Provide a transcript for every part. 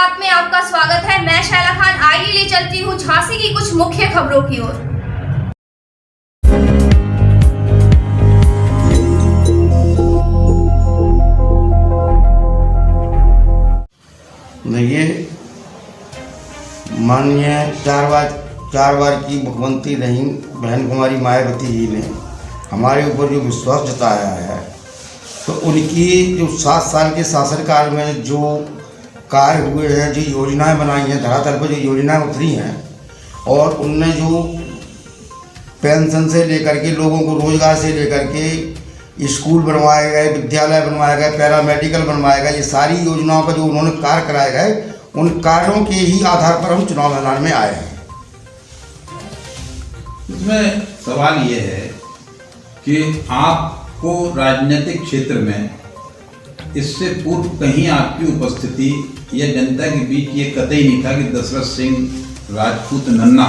बात में आपका स्वागत है। मैं शैला खान आइए ले चलती हूँ झांसी की कुछ मुख्य खबरों की ओर। देखिए, माननीय चार बार की मुख्यमंत्री रही बहन कुमारी मायावती जी ने हमारे ऊपर जो विश्वास जताया है, तो उनकी जो 7 साल के शासनकाल में जो कार्य हुए हैं, जो योजनाएं बनाई हैं, धरातल पर जो योजनाएं उतरी हैं, और उनने जो पेंशन से लेकर के लोगों को रोजगार से लेकर के स्कूल बनवाए गए, विद्यालय बनवाए गए, पैरामेडिकल बनवाए गए, ये सारी योजनाओं का जो उन्होंने कार्य कराए गए, उन कार्यों के ही आधार पर हम चुनाव मैदान में आए हैं। इसमें सवाल ये है कि आपको राजनीतिक क्षेत्र में इससे पूर्व कहीं आपकी उपस्थिति या जनता के बीच ये कतई नहीं था कि दशरथ सिंह राजपूत नन्ना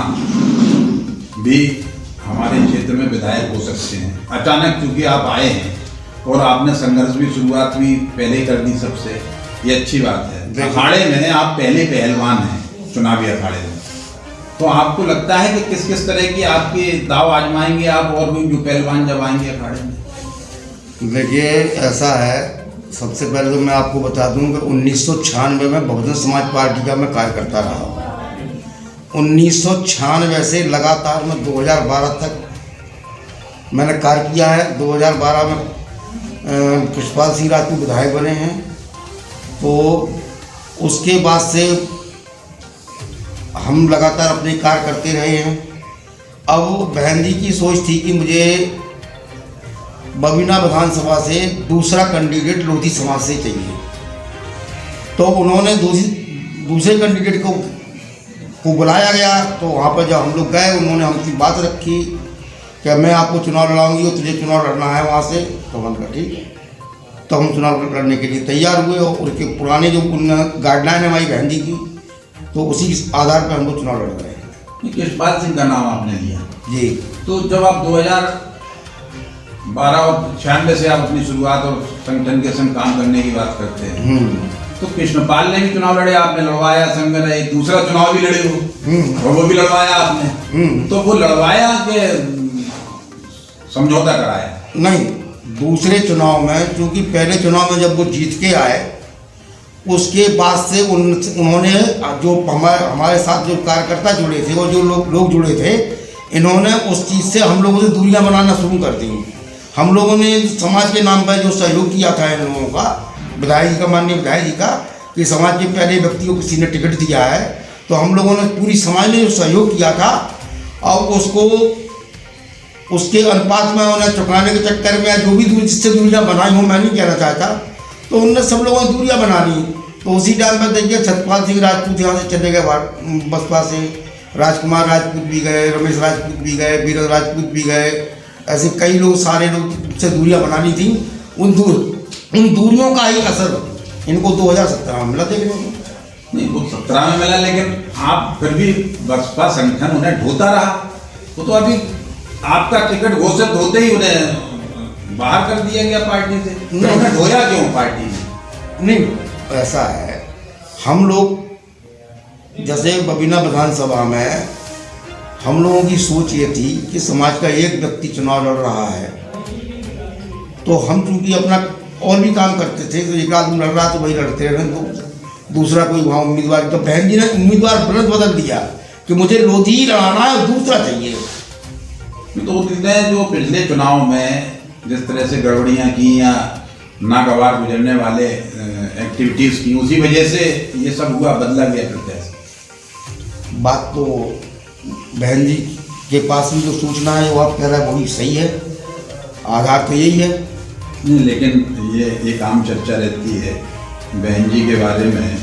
भी हमारे क्षेत्र में विधायक हो सकते हैं। अचानक चूंकि आप आए हैं और आपने संघर्ष भी शुरुआत भी पहले कर दी सबसे, ये अच्छी बात है। अखाड़े में आप पहले पहलवान हैं चुनावी अखाड़े में, तो आपको लगता है कि किस किस तरह की आपके दाव आजमाएंगे आप और भी जो पहलवान जब आएंगे अखाड़े में? देखिए, ऐसा है, सबसे पहले तो मैं आपको बता दूं कि 1996 में बहुजन समाज पार्टी का मैं कार्यकर्ता रहा। 1996 से लगातार मैं 2012 तक मैंने कार्य किया है। 2012 में कृष्णपाल सिंह राजपूत विधायक बने हैं, तो उसके बाद से हम लगातार अपने कार्य करते रहे हैं। अब बहन जी की सोच थी कि मुझे बबीना विधानसभा से दूसरा कैंडिडेट लोधी समाज से चाहिए, तो उन्होंने दूसरे कैंडिडेट को बुलाया गया। तो वहाँ पर जब हम लोग गए, उन्होंने हमसे बात रखी कि मैं आपको चुनाव लड़ाऊंगी और तुझे चुनाव लड़ना है वहाँ से। तो हमने कहा ठीक है, तो हम चुनाव लड़ने के लिए तैयार हुए, और उनके पुराने जो गाइडलाइन है हमारी बहन जी की, तो उसी आधार पर हम लोग चुनाव लड़ रहे हैं। कृष्णपाल सिंह का नाम आपने लिया जी। तो जब आप 2012 और 96 से आप अपनी शुरुआत और संगठन के संग काम करने की बात करते हैं, तो कृष्णपाल ने भी चुनाव लड़े, आपने लड़वाया, संघ ने एक दूसरा चुनाव भी लड़े हो और वो भी लड़वाया आपने, तो वो लड़वाया कि समझौता कराया? नहीं, दूसरे चुनाव में, क्योंकि पहले चुनाव में जब वो जीत के आए, उसके बाद से उन्होंने जो हमारे साथ जो कार्यकर्ता जुड़े थे और जो लोग जुड़े थे, इन्होंने उस चीज़ से हम लोगों से दूरियां बनाना शुरू कर दी। हम लोगों ने समाज के नाम पर जो सहयोग किया था इन लोगों का, विधायक जी का, माननीय विधायक जी का, कि समाज के पहले व्यक्ति को किसी ने टिकट दिया है, तो हम लोगों ने पूरी समाज ने जो सहयोग किया था, और उसको उसके अनुपात में उन्हें चुकाने के चक्कर में जो भी जिससे दूरियाँ बनाई हो, मैं नहीं कहना चाहता, तो उनने सब लोगों ने दूरियाँ बना ली। तो उसी टाइम पर देखिए, सतपाल सिंह राजपूत यहाँ से चले गए बसपा से, राजकुमार राजपूत भी गए, रमेश राजपूत भी गए, बीरज राजपूत भी गए, ऐसे कई लोग, सारे लोग से दूरियाँ बनानी थी। उन दूरियों का ही असर इनको 2017 में मिला देखने को। नहीं, वो 17 में मिला, लेकिन आप फिर भी बसपा संगठन उन्हें ढोता रहा। वो तो अभी आपका टिकट घोषित होते ही उन्हें बाहर कर दिया गया पार्टी से। उन्हें ढोया क्यों पार्टी ने? नहीं, ऐसा है, हम लोग जैसे बबीना विधानसभा में हम लोगों की सोच ये थी कि समाज का एक व्यक्ति चुनाव लड़ रहा है, तो हम चूँकि अपना और भी काम करते थे, तो एक आदमी लड़ रहा तो वही लड़ते रहे, तो दूसरा कोई वहाँ उम्मीदवार, तो बहन जी ने उम्मीदवार बदल दिया कि मुझे लोधी ही लड़ाना है और दूसरा चाहिए। तो जो पिछले चुनाव में जिस तरह से गड़बड़ियाँ की या नागवार गुजरने वाले एक्टिविटीज़ की, उसी वजह से ये सब हुआ, बदला गया प्रत्याशी। बात तो बहन जी के पास भी जो सूचना है वो आप कह रहे हैं वही सही है, आधार तो यही है। नहीं, लेकिन ये एक आम चर्चा रहती है बहन जी के बारे में,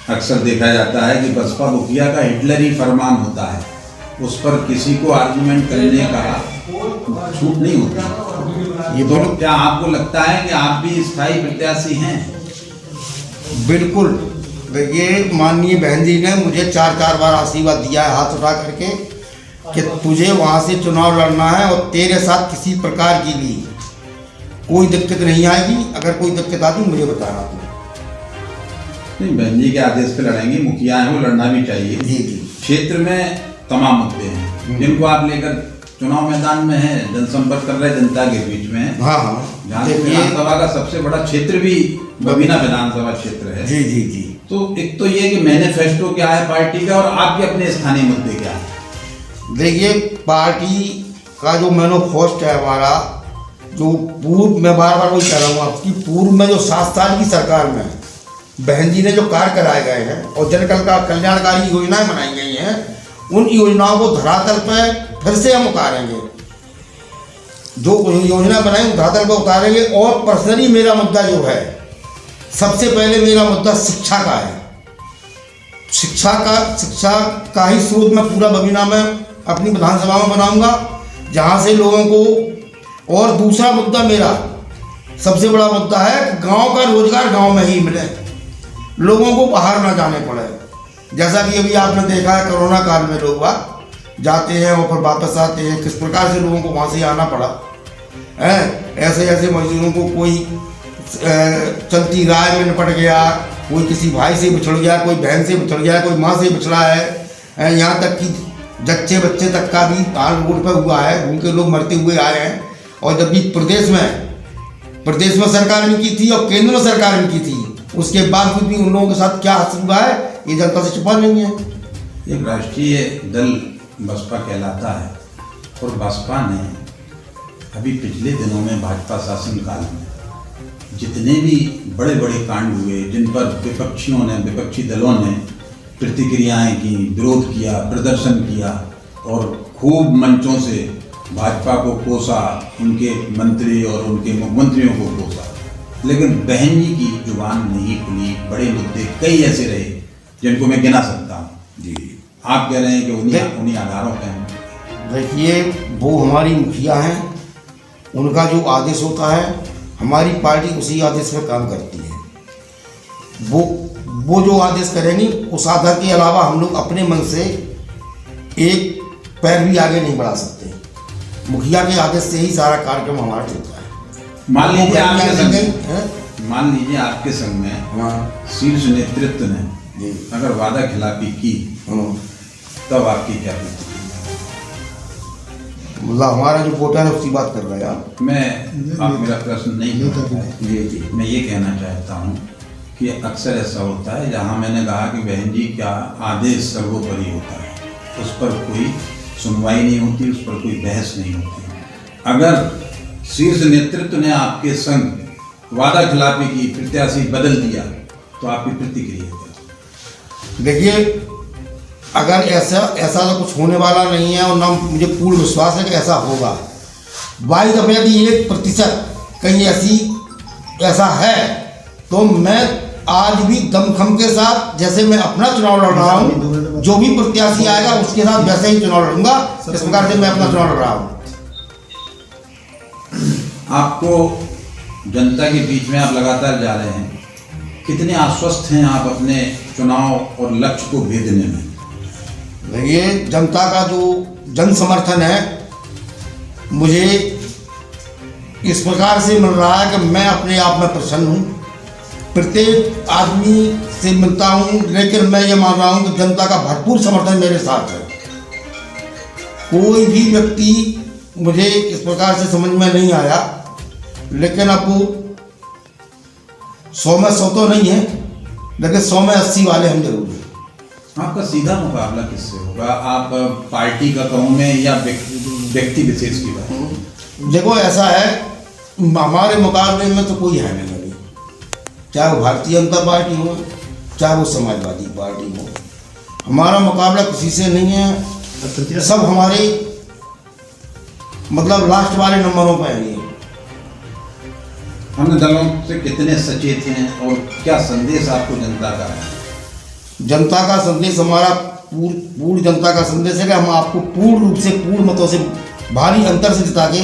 अक्सर देखा जाता है कि बसपा मुखिया का हिटलर ही फरमान होता है, उस पर किसी को आर्गुमेंट करने का छूट नहीं होती। ये तो क्या आपको लगता है कि आप भी स्थायी प्रत्याशी हैं? बिल्कुल। देखिए, माननीय बहन जी ने मुझे 4 बार आशीर्वाद दिया है हाथ उठा करके कि तुझे वहाँ से चुनाव लड़ना है और तेरे साथ किसी प्रकार की भी कोई दिक्कत नहीं आएगी। अगर कोई दिक्कत आती मुझे बताना। नहीं, बहन जी के आदेश पे लड़ेंगे, मुखिया हैं वो लड़ना भी चाहिए। जी जी। क्षेत्र में तमाम मुद्दे हैं जिनको आप लेकर चुनाव मैदान में हैं, जनसंपर्क कर रहे जनता के बीच में। हाँ हाँ। जहाँ विधानसभा का सबसे बड़ा क्षेत्र भी बबीना विधानसभा क्षेत्र है। जी जी जी। तो एक तो ये कि मैनिफेस्टो क्या है पार्टी का और आपके अपने स्थानीय मुद्दे क्या है? देखिए, पार्टी का जो मैनिफेस्टो है हमारा, जो पूर्व, मैं बार बार वही कह रहा हूँ आपकी, पूर्व में जो 7 साल की सरकार में बहन जी ने जो कार्य कराए गए हैं और जन कल्याणकारी योजनाएं बनाई गई हैं, उन योजनाओं को धरातल पर फिर से हम उतारेंगे। जो योजना बनाई धरातल पर उतारेंगे। और पर्सनली मेरा मुद्दा जो है, सबसे पहले मेरा मुद्दा शिक्षा का है। शिक्षा का ही स्रोत मैं पूरा बबीना में अपनी विधानसभा में बनाऊंगा, जहाँ से लोगों को। और दूसरा मुद्दा मेरा सबसे बड़ा मुद्दा है कि गांव का रोजगार गांव में ही मिले, लोगों को बाहर ना जाने पड़े। जैसा कि अभी आपने देखा है, कोरोना काल में लोग जाते हैं और फिर वापस आते हैं, किस प्रकार से लोगों को वहाँ से आना पड़ा है। ऐसे ऐसे मजदूरों को कोई चलती राह में निपट गया, कोई किसी भाई से बिछड़ गया, कोई बहन से बिछड़ गया, कोई माँ से बिछड़ा है, यहाँ तक कि जच्चे बच्चे तक का भी हाल रोड पर हुआ है, घूम के लोग मरते हुए आए हैं। और जब भी प्रदेश में सरकार भी की थी और केंद्र में सरकार भी की थी, उसके बाद भी उन लोगों के साथ क्या हासिल हुआ है ये जनता से छुपा नहीं है। एक राष्ट्रीय दल बसपा कहलाता है और बसपा ने अभी पिछले दिनों में भाजपा शासनकाल में जितने भी बड़े बड़े कांड हुए, जिन पर विपक्षी दलों ने प्रतिक्रियाएं की, विरोध किया, प्रदर्शन किया और खूब मंचों से भाजपा को कोसा, उनके मंत्री और उनके मुख्यमंत्रियों को कोसा, लेकिन बहन जी की जुबान नहीं खुली। बड़े मुद्दे कई ऐसे रहे जिनको मैं गिना सकता हूँ। जी, आप कह रहे हैं कि उन्हीं आधारों पर हैं। देखिए, वो हमारी मुखिया हैं, उनका जो आदेश होता है हमारी पार्टी उसी आदेश पर काम करती है। वो जो आदेश करेंगी उस आधार के अलावा हम लोग अपने मन से एक पैर भी आगे नहीं बढ़ा सकते। मुखिया के आदेश से ही सारा कार्यक्रम हमारा चलता है। मान लीजिए आपके संग में शीर्ष नेतृत्व ने अगर वादा खिलाफी की, तब आपकी क्या प्रतिक्रिया? मतलब हमारा जो वोटर है उसकी बात कर रहे हैं आप? आप मेरा प्रश्न नहीं कर रहे हैं। जी, मैं ये कहना चाहता हूँ कि अक्सर ऐसा होता है, जहाँ मैंने कहा कि बहन जी का आदेश सर्वोपरि होता है, उस पर कोई सुनवाई नहीं होती, उस पर कोई बहस नहीं होती। अगर शीर्ष नेतृत्व ने आपके संग वादा खिलाफी की, प्रत्याशी बदल दिया, तो आपकी प्रतिक्रिया क्या? देखिए, अगर ऐसा तो कुछ होने वाला नहीं है और ना मुझे पूर्ण विश्वास है कि ऐसा होगा। वाई दफे यदि 1% कहीं ऐसा है तो मैं आज भी दमखम के साथ, जैसे मैं अपना चुनाव लड़ रहा हूँ, जो भी प्रत्याशी आएगा उसके साथ वैसे ही चुनाव लड़ूंगा। इस प्रकार से मैं अपना चुनाव लड़ रहा हूँ। आपको जनता के बीच में आप लगातार जा रहे हैं, कितने आश्वस्त हैं आप अपने चुनाव और लक्ष्य को भेदने में? देखिए, जनता का जो जन समर्थन है मुझे इस प्रकार से मिल रहा है कि मैं अपने आप में प्रसन्न हूँ। प्रत्येक आदमी से मिलता हूँ, लेकिन मैं ये मान रहा हूँ कि जनता का भरपूर समर्थन मेरे साथ है। कोई भी व्यक्ति मुझे इस प्रकार से समझ में नहीं आया, लेकिन अब 100 में 100 तो नहीं है, लेकिन 100 में 80 वाले हम जरूर हैं। आपका सीधा मुकाबला किससे होगा? आप पार्टी का कहूँ मैं या व्यक्ति विशेष की बात? देखो, ऐसा है, हमारे मुकाबले में तो कोई है नहीं अभी, चाहे वो भारतीय जनता पार्टी हो, चाहे वो समाजवादी पार्टी हो। हमारा मुकाबला किसी से नहीं है, सब हमारे मतलब लास्ट वाले नंबरों पर है। अन्य दलों से कितने सचेत हैं और क्या संदेश आपको जनता का है? जनता का संदेश हमारा पूर्ण जनता का संदेश है कि हम आपको पूर्ण रूप से, पूर्ण मतों से, भारी अंतर से जिता के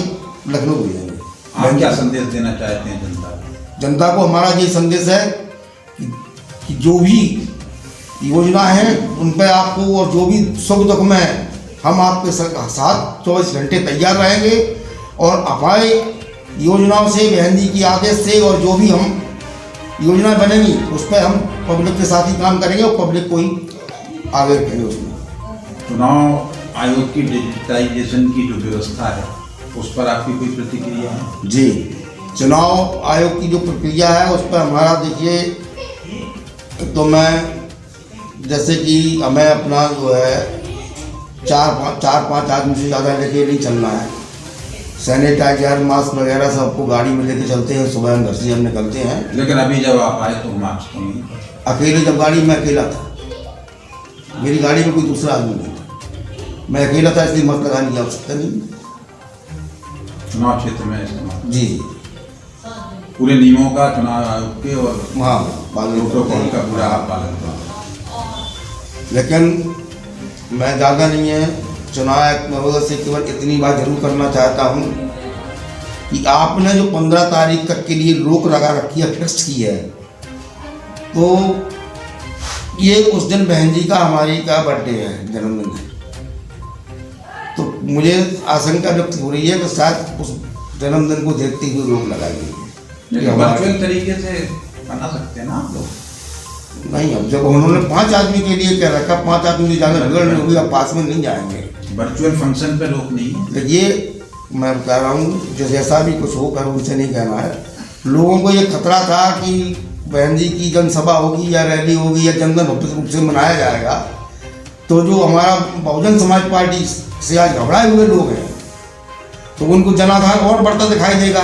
लखनऊ भेजेंगे। आप क्या संदेश देना चाहते हैं जनता को? जनता को हमारा ये संदेश है कि जो भी योजना है उन पर आपको, और जो भी सुख दुख में हम आपके साथ 24 घंटे तैयार रहेंगे। और हमारे योजनाओं से, बहन जी की आदेश से, और जो भी हम योजना बनेगी उस पर हम पब्लिक के साथ ही काम करेंगे और पब्लिक को ही आगे रखेंगे उसमें। चुनाव आयोग की डिजिटाइजेशन की जो व्यवस्था है उस पर आपकी कोई प्रतिक्रिया है? जी, चुनाव आयोग की जो प्रक्रिया है उस पर हमारा देखिए, तो मैं जैसे कि हमें अपना जो है चार पाँच आदमी से ज़्यादा लेके नहीं चलना है। सैनिटाइजर मास्क वगैरह सबको गाड़ी में लेके चलते हैं, सुबह हम घर से हम निकलते हैं। लेकिन अभी जब आप आए तो मास्क तो नहीं था। अकेले, जब गाड़ी में अकेला था, मेरी गाड़ी में कोई दूसरा आदमी नहीं था, मैं अकेला था, इसलिए मास्क लगाने की आवश्यकता नहीं। चुनाव क्षेत्र में इस्तेमाल जी जी, पूरे नियमों का चुनाव आयोग के और हाँ, प्रोटोकॉल का पूरा आप पालन करें। लेकिन मैं ज़्यादा नहीं है, चुनाव आयोग महोदय से केवल इतनी बात जरूर करना चाहता हूँ कि आपने जो 15 तारीख तक के लिए रोक लगा रखी है, फिक्स की है, तो ये उस दिन बहन जी का हमारी का बर्थडे है, जन्मदिन है, तो मुझे आशंका व्यक्त हो रही है कि शायद उस जन्मदिन को देखते हुए रोक लगाई गई है। वर्चुअल तरीके से बना सकते हैं ना आप लोग? नहीं, अब जब उन्होंने 5 आदमी के लिए कह रखा, 5 आदमी जाकर बिगड़ नहीं होगी, अब पास में नहीं जाएंगे। वर्चुअल फंक्शन पे रोक नहीं है। ये मैं कह रहा हूँ, जो जैसा भी कुछ हो कर उनसे नहीं कहना है। लोगों को ये खतरा था कि बहन जी की जनसभा होगी या रैली होगी या जनधन भव्य रूप से मनाया जाएगा, तो जो हमारा बहुजन समाज पार्टी से आज घबराए हुए लोग हैं, तो उनको जनाधार और बढ़ता दिखाई देगा,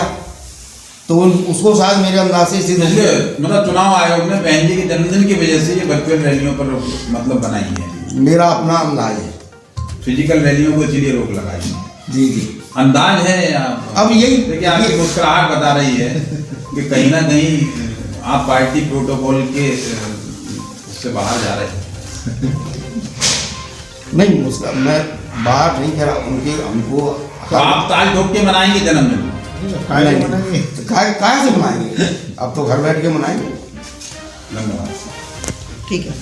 तो उसको शायद मेरे अंदाजे से मतलब चुनाव आयोग ने बहन जी के जन्मदिन की वजह से ये वर्चुअल रैलियों पर मतलब बनाई है। मेरा अपना अंदाज है, फिजिकल रैलियों को इसीलिए रोक लगाई है। जी जी, अंदाज है या अब यही देखिए आपकी मुस्कुराहट बता रही है कि कहीं ना कहीं आप पार्टी प्रोटोकॉल के उससे बाहर जा रहे हैं। नहीं, उसका मैं बाहर नहीं कह रहा, उनके हमको तो आप ताल ठोक के मनाएंगे जन्मदिन? काय से मनाएंगे, अब तो घर बैठ के मनाएंगे। धन्यवाद। ठीक है।